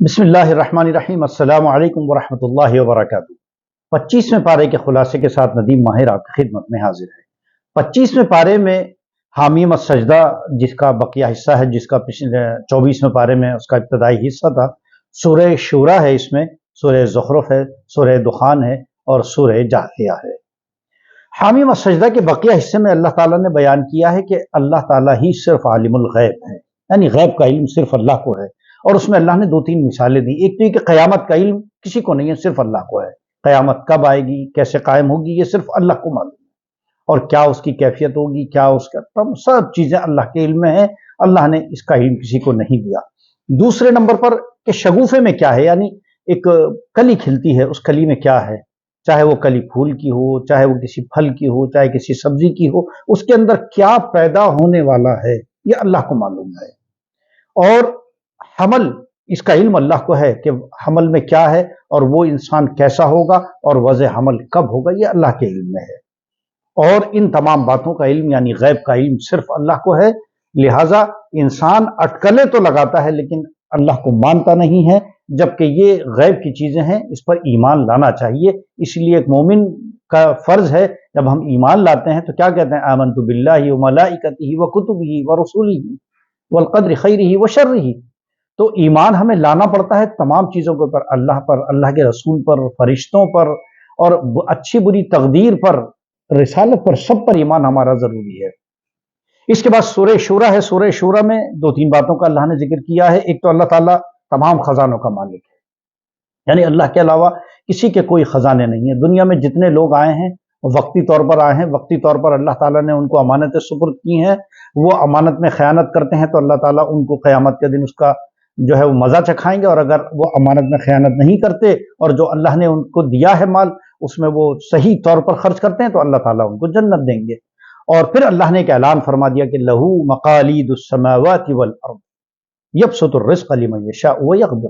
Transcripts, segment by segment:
بسم اللہ الرحمن الرحیم۔ السلام علیکم ورحمۃ اللہ وبرکاتہ۔ 25ویں پارے کے خلاصے کے ساتھ ندیم ماہر آپ کی خدمت میں حاضر ہے۔ 25ویں پارے میں حامیم السجدہ جس کا بقیہ حصہ ہے، جس کا پچھلے 24ویں پارے میں اس کا ابتدائی حصہ تھا، سورہ شورا ہے، اس میں سورہ زخرف ہے، سورہ دخان ہے اور سورہ جاثیہ ہے۔ حامیم السجدہ کے بقیہ حصے میں اللہ تعالیٰ نے بیان کیا ہے کہ اللہ تعالیٰ ہی صرف عالم الغیب ہے، یعنی غیب کا علم صرف اللہ کو ہے، اور اس میں اللہ نے 2-3 مثالیں دی۔ ایک تو یہ کہ قیامت کا علم کسی کو نہیں ہے، صرف اللہ کو ہے۔ قیامت کب آئے گی، کیسے قائم ہوگی، یہ صرف اللہ کو معلوم ہے، اور کیا اس کی کیفیت ہوگی، کیا اس کا سب چیزیں اللہ کے علم میں ہیں، اللہ نے اس کا علم کسی کو نہیں دیا۔ دوسرے نمبر پر کہ شگوفے میں کیا ہے، یعنی ایک کلی کھلتی ہے، اس کلی میں کیا ہے، چاہے وہ کلی پھول کی ہو، چاہے وہ کسی پھل کی ہو، چاہے کسی سبزی کی ہو، اس کے اندر کیا پیدا ہونے والا ہے، یہ اللہ کو معلوم ہے۔ اور حمل، اس کا علم اللہ کو ہے کہ حمل میں کیا ہے اور وہ انسان کیسا ہوگا اور وضع حمل کب ہوگا، یہ اللہ کے علم میں ہے۔ اور ان تمام باتوں کا علم یعنی غیب کا علم صرف اللہ کو ہے، لہٰذا انسان اٹکلیں تو لگاتا ہے لیکن اللہ کو مانتا نہیں ہے، جبکہ یہ غیب کی چیزیں ہیں، اس پر ایمان لانا چاہیے۔ اس لیے ایک مومن کا فرض ہے، جب ہم ایمان لاتے ہیں تو کیا کہتے ہیں؟ آمنت باللہ وملائکتہ وکتبہ ورسلہ والقدر خیرہ وشرہ۔ تو ایمان ہمیں لانا پڑتا ہے تمام چیزوں کے اوپر، اللہ پر، اللہ کے رسول پر، فرشتوں پر، اور اچھی بری تقدیر پر، رسالت پر، سب پر ایمان ہمارا ضروری ہے۔ اس کے بعد سورہ شورا ہے۔ سورہ شورا میں 2-3 باتوں کا اللہ نے ذکر کیا ہے۔ ایک تو اللہ تعالیٰ تمام خزانوں کا مالک ہے، یعنی اللہ کے علاوہ کسی کے کوئی خزانے نہیں ہیں۔ دنیا میں جتنے لوگ آئے ہیں وقتی طور پر آئے ہیں، وقتی طور پر اللہ تعالیٰ نے ان کو امانتیں سپرد کی ہیں، وہ امانت میں خیانت کرتے ہیں تو اللہ تعالیٰ ان کو قیامت کے دن اس کا جو ہے وہ مزہ چکھائیں گے، اور اگر وہ امانت میں خیانت نہیں کرتے اور جو اللہ نے ان کو دیا ہے مال اس میں وہ صحیح طور پر خرچ کرتے ہیں تو اللہ تعالیٰ ان کو جنت دیں گے۔ اور پھر اللہ نے ایک اعلان فرما دیا کہ لہو مقالید السماوات والارض یبسط الرزق لمن یشاء ویقدر،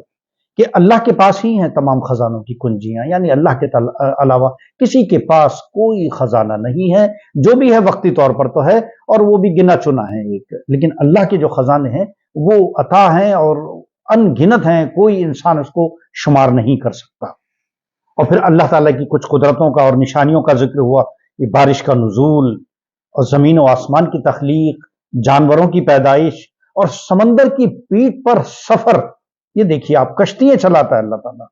کہ اللہ کے پاس ہی ہیں تمام خزانوں کی کنجیاں، یعنی اللہ کے علاوہ کسی کے پاس کوئی خزانہ نہیں ہے۔ جو بھی ہے وقتی طور پر تو ہے اور وہ بھی گنا چنا ہے ایک، لیکن اللہ کے جو خزانے ہیں وہ عطا ہیں اور ان گنت ہیں، کوئی انسان اس کو شمار نہیں کر سکتا۔ اور پھر اللہ تعالیٰ کی کچھ قدرتوں کا اور نشانیوں کا ذکر ہوا، یہ بارش کا نزول اور زمین و آسمان کی تخلیق، جانوروں کی پیدائش اور سمندر کی پیٹھ پر سفر۔ یہ دیکھیے آپ، کشتیاں چلاتا ہے اللہ تعالیٰ۔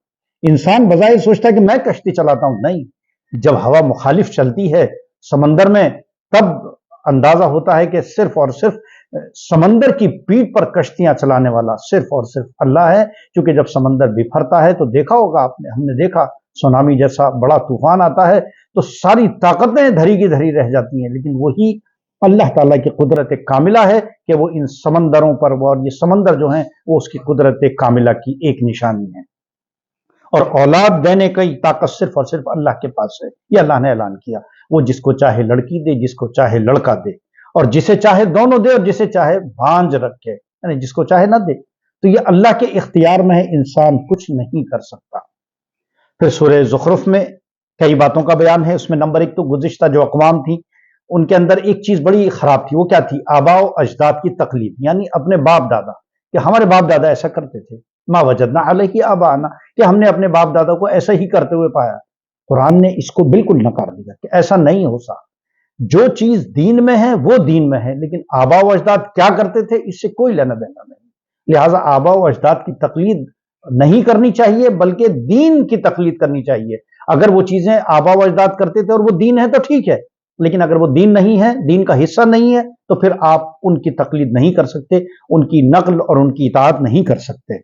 انسان بظاہر سوچتا ہے کہ میں کشتی چلاتا ہوں، نہیں، جب ہوا مخالف چلتی ہے سمندر میں تب اندازہ ہوتا ہے کہ صرف اور صرف سمندر کی پیٹھ پر کشتیاں چلانے والا صرف اور صرف اللہ ہے۔ کیونکہ جب سمندر بفرتا ہے تو دیکھا ہوگا آپ نے، ہم نے دیکھا سونامی جیسا بڑا طوفان آتا ہے تو ساری طاقتیں دھری کی دھری رہ جاتی ہیں، لیکن وہی اللہ تعالیٰ کی قدرت کاملہ ہے کہ وہ ان سمندروں پر، اور یہ سمندر جو ہیں وہ اس کی قدرت کاملہ کی ایک نشانی ہے۔ اور اولاد دینے کی طاقت صرف اور صرف اللہ کے پاس ہے، یہ اللہ نے اعلان کیا۔ وہ جس کو چاہے لڑکی دے، جس کو چاہے لڑکا دے، اور جسے چاہے دونوں دے اور جسے چاہے بھانج رکھے، یعنی جس کو چاہے نہ دے۔ تو یہ اللہ کے اختیار میں ہے، انسان کچھ نہیں کر سکتا۔ پھر سورہ زخرف میں کئی باتوں کا بیان ہے۔ اس میں نمبر 1 تو گزشتہ جو اقوام تھی ان کے اندر ایک چیز بڑی خراب تھی، وہ کیا تھی؟ آباء و اجداد کی تقلید، یعنی اپنے باپ دادا، کہ ہمارے باپ دادا ایسا کرتے تھے، ما وجدنا علیہ آباءنا، کہ ہم نے اپنے باپ دادا کو ایسا ہی کرتے ہوئے پایا۔ قرآن نے اس کو بالکل نکار دیا کہ ایسا نہیں ہو سکتا۔ جو چیز دین میں ہے وہ دین میں ہے، لیکن آباء و اجداد کیا کرتے تھے اس سے کوئی لینا دینا نہیں۔ لہٰذا آباء و اجداد کی تقلید نہیں کرنی چاہیے، بلکہ دین کی تقلید کرنی چاہیے۔ اگر وہ چیزیں آباء و اجداد کرتے تھے اور وہ دین ہے تو ٹھیک ہے، لیکن اگر وہ دین نہیں ہے، دین کا حصہ نہیں ہے، تو پھر آپ ان کی تقلید نہیں کر سکتے، ان کی نقل اور ان کی اطاعت نہیں کر سکتے۔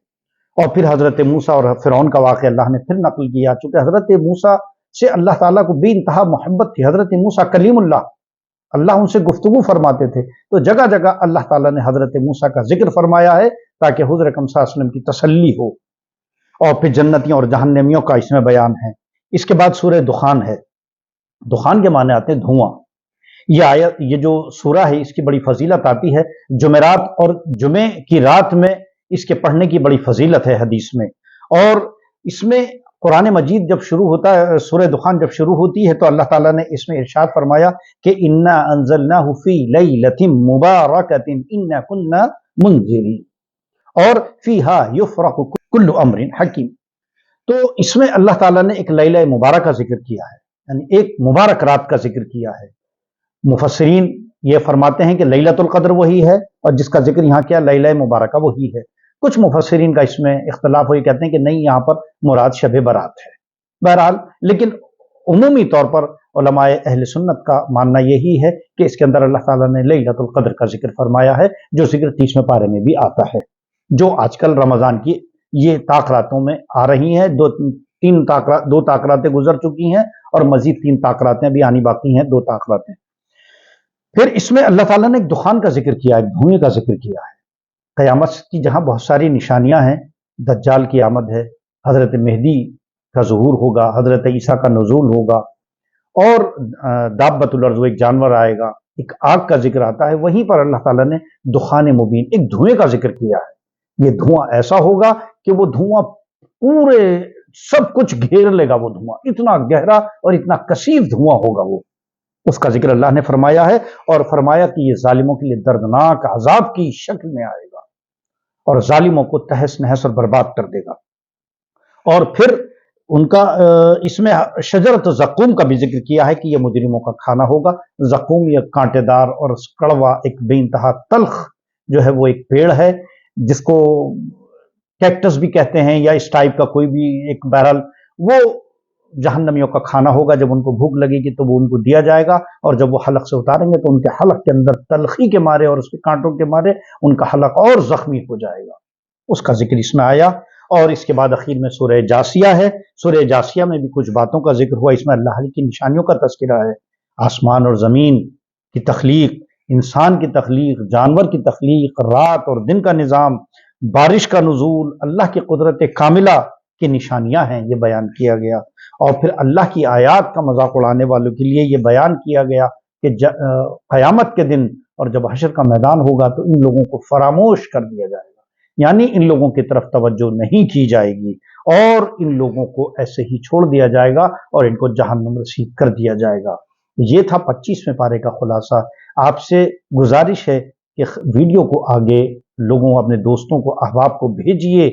اور پھر حضرت موسیٰ اور فرعون کا واقعہ اللہ نے پھر نقل کیا، چونکہ حضرت موسیٰ سے اللہ تعالیٰ کو بے انتہا محبت تھی۔ حضرت موسیٰ کلیم اللہ ان سے گفتگو فرماتے تھے، تو جگہ جگہ اللہ تعالیٰ نے حضرت موسیٰ کا ذکر فرمایا ہے تاکہ حضور اکرم صلی اللہ علیہ وسلم کی تسلی ہو۔ اور پھر جنتیوں اور جہنمیوں کا اس میں بیان ہے۔ اس کے بعد سورہ دخان ہے۔ دخان کے معنی آتے ہیں دھواں۔ یہ آیت، یہ جو سورہ ہے اس کی بڑی فضیلت آتی ہے۔ جمعرات اور جمعے کی رات میں اس کے پڑھنے کی بڑی فضیلت ہے حدیث میں۔ اور اس میں قرآن مجید جب شروع ہوتا ہے، سورہ دخان جب شروع ہوتی ہے تو اللہ تعالیٰ نے اس میں ارشاد فرمایا کہ انا انزلناہ فی لیلۃ مبارکۃ انا کنا منذرین، اور فیہا یفرق کل امر حکیم. تو اس میں اللہ تعالیٰ نے ایک لیلہ مبارک کا ذکر کیا ہے، یعنی ایک مبارک رات کا ذکر کیا ہے. مفسرین یہ فرماتے ہیں کہ لیلۃ القدر وہی ہے، اور جس کا ذکر یہاں کیا لیلہ مبارکہ وہی ہے. کچھ مفسرین کا اس میں اختلاف ہوئی، کہتے ہیں کہ نہیں، یہاں پر مراد شب برات ہے. بہرحال لیکن عمومی طور پر علماء اہل سنت کا ماننا یہی ہے کہ اس کے اندر اللہ تعالیٰ نے لیلۃ القدر کا ذکر فرمایا ہے، جو ذکر 30ویں پارے میں بھی آتا ہے، جو آج کل رمضان کی یہ طاق راتوں میں آ رہی ہیں. دو طاق راتیں گزر چکی ہیں، اور مزید 3 طاق راتیں بھی آنی باقی ہیں، 2 طاق راتیں. پھر اس میں اللہ تعالیٰ نے ایک دخان کا ذکر کیا ہے، ایک دھوئیں کا ذکر کیا ہے. قیامت کی جہاں بہت ساری نشانیاں ہیں، دجال کی آمد ہے، حضرت مہدی کا ظہور ہوگا، حضرت عیسیٰ کا نزول ہوگا، اور دابۃ الارض ایک جانور آئے گا، ایک آگ کا ذکر آتا ہے. وہیں پر اللہ تعالیٰ نے دخان مبین، ایک دھوئیں کا ذکر کیا ہے. یہ دھواں ایسا ہوگا کہ وہ دھواں پورے سب کچھ گھیر لے گا. وہ دھواں اتنا گہرا اور اتنا کثیف دھواں ہوگا، وہ اس کا ذکر اللہ نے فرمایا ہے، اور فرمایا کہ یہ ظالموں کے لیے دردناک عذاب کی شکل میں آئے گا، اور ظالموں کو تہس نہس اور برباد کر دے گا. اور پھر ان کا اس میں شجرت زقوم کا بھی ذکر کیا ہے کہ یہ مجرموں کا کھانا ہوگا. زقوم یہ کانٹے دار اور کڑوا ایک بے انتہا تلخ جو ہے وہ ایک پیڑ ہے، جس کو کیکٹس بھی کہتے ہیں، یا اس ٹائپ کا کوئی بھی ایک. بہرحال وہ جہنمیوں کا کھانا ہوگا. جب ان کو بھوک لگے گی تو وہ ان کو دیا جائے گا، اور جب وہ حلق سے اتاریں گے تو ان کے حلق کے اندر تلخی کے مارے اور اس کے کانٹوں کے مارے ان کا حلق اور زخمی ہو جائے گا. اس کا ذکر اس میں آیا. اور اس کے بعد اخیر میں سورہ جاسیہ ہے. سورہ جاسیہ میں بھی کچھ باتوں کا ذکر ہوا. اس میں اللہ کی نشانیوں کا تذکرہ ہے، آسمان اور زمین کی تخلیق، انسان کی تخلیق، جانور کی تخلیق، رات اور دن کا نظام، بارش کا نزول، اللہ کی قدرت کاملہ کی نشانیاں ہیں، یہ بیان کیا گیا. اور پھر اللہ کی آیات کا مذاق اڑانے والوں کے لیے یہ بیان کیا گیا کہ قیامت کے دن اور جب حشر کا میدان ہوگا تو ان لوگوں کو فراموش کر دیا جائے گا، یعنی ان لوگوں کی طرف توجہ نہیں کی جائے گی، اور ان لوگوں کو ایسے ہی چھوڑ دیا جائے گا اور ان کو جہنم رسید کر دیا جائے گا. یہ تھا 25ویں پارے کا خلاصہ. آپ سے گزارش ہے کہ ویڈیو کو آگے لوگوں، اپنے دوستوں کو، احباب کو بھیجیے،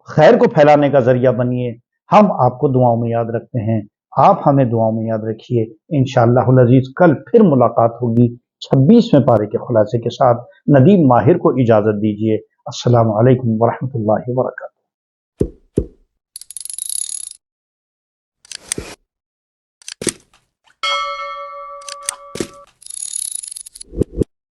خیر کو پھیلانے کا ذریعہ بنیے. ہم آپ کو دعاؤں میں یاد رکھتے ہیں، آپ ہمیں دعاؤں میں یاد رکھیے. انشاءاللہ العزیز کل پھر ملاقات ہوگی 26ویں پارے کے خلاصے کے ساتھ. ندیم ماہر کو اجازت دیجیے. السلام علیکم ورحمۃ اللہ وبرکاتہ.